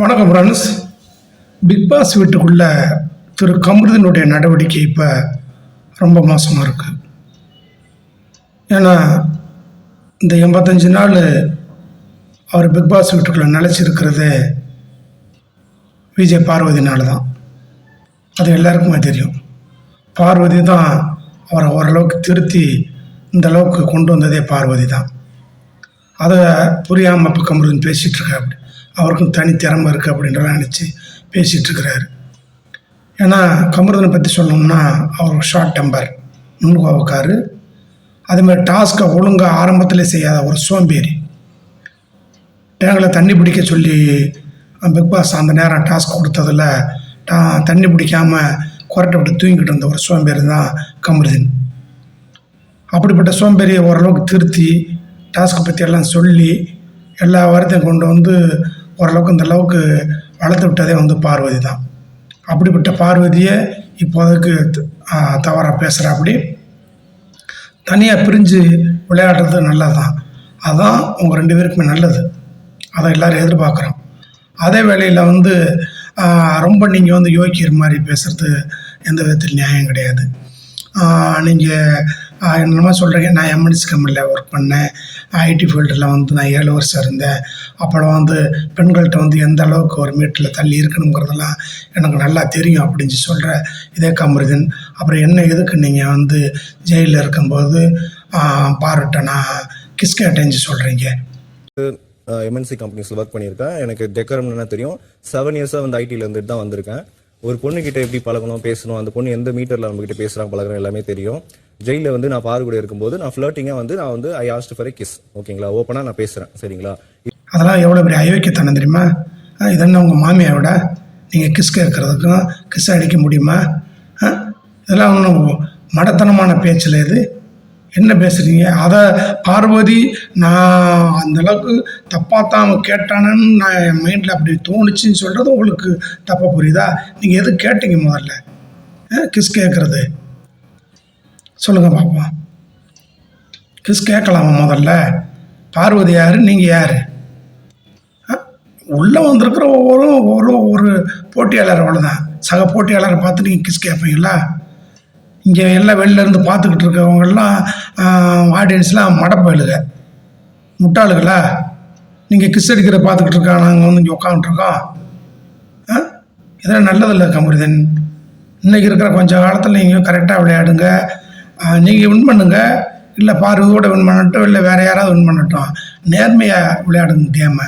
வணக்கம் friends. Big pass வீட்டுக்குள்ள திரு கமருதீனுடைய நடவடிக்கை இப்போ ரொம்ப மோசமாக இருக்குது. ஏன்னா இந்த 85 நாள் அவர் பிக் பாஸ் வீட்டுக்குள்ளே நிலச்சிருக்கிறது விஜய் பார்வதினால தான். அது எல்லாருக்குமே தெரியும். பார்வதி தான் அவரை ஓரளவுக்கு திருத்தி இந்த அளவுக்கு கொண்டு வந்ததே பார்வதி தான். அதை புரியாமல் இப்போ கமருதீன் பேசிகிட்டு இருக்கா. அப்படி அவருக்கும் தனி திறமை இருக்குது அப்படின்றலாம் நினச்சி பேசிகிட்ருக்கிறாரு. ஏன்னா கமருதீனை பற்றி சொல்லணும்னா அவர் ஷார்ட் டெம்பர், முன்கோவக்காரு. அதேமாதிரி டாஸ்க்கை ஒழுங்காக ஆரம்பத்தில் செய்யாத ஒரு சோம்பேறி. டேங்கில் தண்ணி பிடிக்க சொல்லி பிக் பாஸ் அந்த நேரம் டாஸ்க் கொடுத்ததில் தண்ணி பிடிக்காமல் குரட்டை விட்டு தூங்கிக்கிட்டு இருந்த ஒரு சோம்பேறி தான் கமருதீன். அப்படிப்பட்ட சோம்பேறியை ஓரளவுக்கு திருத்தி டாஸ்க்கை பற்றி எல்லாம் சொல்லி எல்லா வாரத்தையும் கொண்டு வந்து ஓரளவுக்கு இந்த அளவுக்கு வளர்த்து விட்டதே பார்வதி தான். அப்படிப்பட்ட பார்வதியை இப்போதைக்கு தவறாக பேசுகிற அப்படி தனியாக பிரிஞ்சு விளையாடுறது நல்லது தான். அதுதான் உங்கள் 2 பேருக்குமே நல்லது. அதை எல்லோரும் எதிர்பார்க்குறோம். அதே வேளையில் ரொம்ப நீங்கள் யோக்கியர் மாதிரி பேசுகிறது எந்த விதத்தில் நியாயம் கிடையாது. நீங்கள் என்னமா சொல்கிறீங்க, நான் எம்என்சி கம்பெனியில் ஒர்க் பண்ணேன், ஐடி ஃபீல்டில் நான் 7 வருஷம் இருந்தேன். அப்புறம் பெண்கள்கிட்ட எந்த அளவுக்கு ஒரு மீட்டரில் தள்ளி இருக்கணுங்கிறதெல்லாம் எனக்கு நல்லா தெரியும் அப்படின்னு சொல்கிற இதே கமருதீன், அப்புறம் என்ன எதுக்கு நீங்கள் ஜெயிலில் இருக்கும்போது பாருட்ட நான் கிஸ்கேட்டேஞ்சு சொல்கிறீங்க. எம்என்சி கம்பெனிஸில் ஒர்க் பண்ணியிருக்கேன். எனக்கு டெக்கரம்னு என்ன தெரியும். 7 இயர்ஸாக ஐடியில் இருந்துட்டு தான் வந்திருக்கேன். ஒரு பொண்ணுக்கிட்ட எப்படி பழகணும், பேசணும், அந்த பொண்ணு எந்த மீட்டரில் நம்மகிட்ட பேசுகிறாங்க, பழகிறோம் எல்லாமே தெரியும். ஜெயிலில் நான் பாரு கூட இருக்கும்போது நான் ஃப்ளர்ட்டிங்காக நான் I asked for a kiss. ஓகேங்களா, ஓப்பனாக நான் பேசுகிறேன். சரிங்களா, அதெல்லாம் எவ்வளோ பெரிய அயோக்கியத்தனம் தெரியுமா? இதென்ன உங்கள் மாமியாரோட நீங்கள் கிஸ் கேட்கறதுக்கும் கிஸ் அடிக்க முடியுமா? இதெல்லாம் ஒன்றும் மடத்தனமான பேச்சில் இது என்ன பேசுகிறீங்க? அதை பார்வதி நான் அந்தளவுக்கு தப்பாக தான் கேட்டானன்னு நான் என் மைண்டில் அப்படி தோணுச்சின்னு சொல்கிறது உங்களுக்கு தப்பாக புரியுதா? நீங்கள் எது கேட்டீங்க முதல்ல? கிஸ் கேட்குறது சொல்லுங்கள் பார்ப்போம். கிஸ் கேட்கலாமா முதல்ல? பார்வதி யார், நீங்கள் யார்? உள்ளே வந்திருக்கிற ஒவ்வொரு போட்டியாளர் அவ்வளோதான். சக போட்டியாளரை பார்த்து நீங்கள் கிஸ் கேட்பீங்களா? இங்கே எல்லாம் வெளிலேருந்து பார்த்துக்கிட்டு இருக்கவங்கெல்லாம் ஆடியன்ஸ்லாம் மடப்பயலுங்க, முட்டாளுகளா? நீங்கள் கிஸ் அடிக்கிற பார்த்துக்கிட்டு இருக்கா, நாங்கள் இங்கே உட்காந்துட்ருக்கோம். இதெல்லாம் நல்லதில்லை கமருதீன். இன்றைக்கி இருக்கிற கொஞ்சம் காலத்தில் நீங்கள் கரெக்டாக விளையாடுங்க. நீங்கள் வின் பண்ணுங்க, இல்லை பார்வதியோட வின் பண்ணட்டும், இல்லை வேறு யாராவது வின் பண்ணட்டும். நேர்மையாக விளையாடுங்க கேமை.